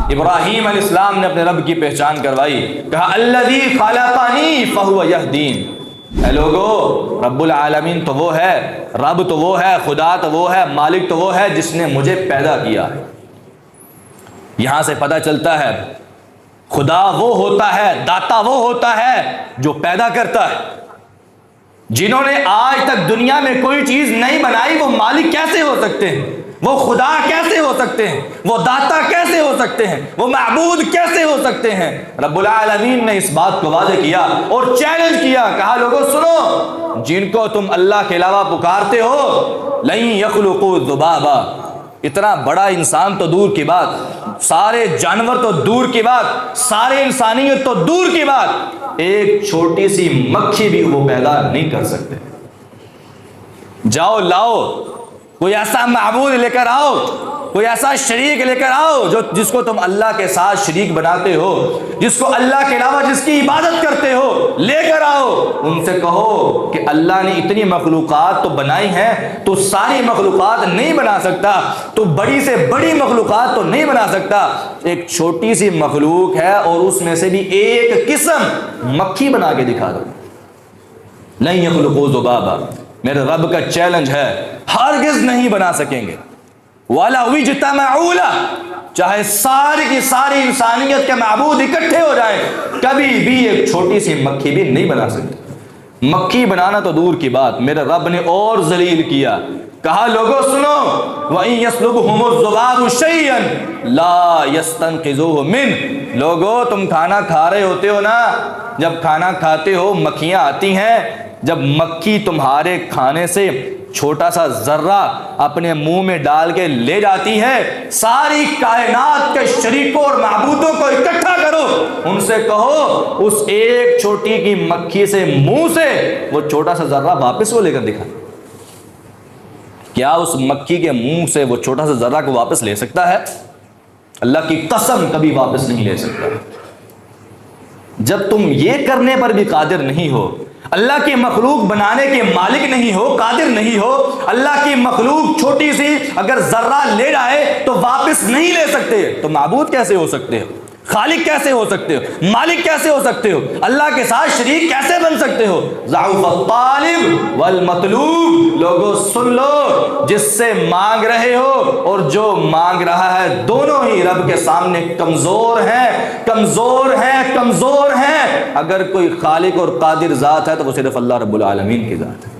ابراہیم علیہ السلام نے اپنے رب کی پہچان کروائی، کہا الذی خلقنی فہو یہدین۔ اے لوگو، رب العالمین تو وہ ہے، رب تو وہ ہے، خدا تو وہ ہے، مالک تو وہ ہے جس نے مجھے پیدا کیا ہے۔ یہاں سے پتہ چلتا ہے خدا وہ ہوتا ہے، داتا وہ ہوتا ہے جو پیدا کرتا ہے۔ جنہوں نے آج تک دنیا میں کوئی چیز نہیں بنائی وہ مالک کیسے ہو سکتے ہیں؟ وہ خدا کیسے ہو سکتے ہیں؟ وہ داتا کیسے ہو سکتے ہیں؟ وہ معبود کیسے ہو سکتے ہیں؟ رب العالمین نے اس بات کو واضح کیا اور چیلنج کیا، کہا لوگوں سنو، جن کو تم اللہ کے علاوہ پکارتے ہو لن یخلقوا ذبابا، اتنا بڑا انسان تو دور کی بات، سارے جانور تو دور کی بات، سارے انسانیت تو دور کی بات، ایک چھوٹی سی مکھی بھی وہ پیدا نہیں کر سکتے۔ جاؤ لاؤ کوئی ایسا معبود لے کر آؤ، کوئی ایسا شریک لے کر آؤ جس کو تم اللہ کے ساتھ شریک بناتے ہو، جس کو اللہ کے علاوہ جس کی عبادت کرتے ہو، لے کر آؤ۔ ان سے کہو کہ اللہ نے اتنی مخلوقات تو بنائی ہیں، تو ساری مخلوقات نہیں بنا سکتا، تو بڑی سے بڑی مخلوقات تو نہیں بنا سکتا، ایک چھوٹی سی مخلوق ہے اور اس میں سے بھی ایک قسم مکھی بنا کے دکھا دو۔ لن یخلقوا ذبابا، میرے رب کا چیلنج ہے، ہرگز نہیں بنا سکیں گے۔ وَلَوِ اجْتَمَعُوا لَهُ، چاہے ساری کی ساری انسانیت کے معبود اکٹھے ہو جائیں، کبھی بھی ایک چھوٹی سی مکھی بھی نہیں بنا سکتے۔ مکھی بنانا تو دور کی بات، میرے رب نے اور ذلیل کیا، کہا لوگوں سنو، وَإِن يَسْلُبْهُمُ الذُّبَابُ شَيْئًا لَا يَسْتَنقِذُوهُ مِنْهُ۔ لوگوں تم کھانا کھا رہے ہوتے ہو نا، جب کھانا کھاتے ہو مکھیاں آتی ہیں، جب مکھی تمہارے کھانے سے چھوٹا سا ذرہ اپنے منہ میں ڈال کے لے جاتی ہے، ساری کائنات کے شریکوں اور معبودوں کو اکٹھا کرو، ان سے کہو اس ایک چھوٹی کی مکھی سے منہ سے وہ چھوٹا سا ذرہ واپس وہ لے کر دکھا۔ کیا اس مکھی کے منہ سے وہ چھوٹا سا ذرہ کو واپس لے سکتا ہے؟ اللہ کی قسم کبھی واپس نہیں لے سکتا۔ جب تم یہ کرنے پر بھی قادر نہیں ہو، اللہ کی مخلوق بنانے کے مالک نہیں ہو، قادر نہیں ہو، اللہ کی مخلوق چھوٹی سی اگر ذرہ لے جائے تو واپس نہیں لے سکتے، تو معبود کیسے ہو سکتے ہو؟ خالق کیسے ہو سکتے ہو؟ مالک کیسے ہو سکتے ہو؟ اللہ کے ساتھ شریک کیسے بن سکتے ہو؟ ضعف الطالب والمطلوب، لوگوں سن لو، جس سے مانگ رہے ہو اور جو مانگ رہا ہے دونوں ہی رب کے سامنے کمزور ہیں، کمزور ہیں، کمزور ہیں۔ اگر کوئی خالق اور قادر ذات ہے تو وہ صرف اللہ رب العالمین کی ذات ہے۔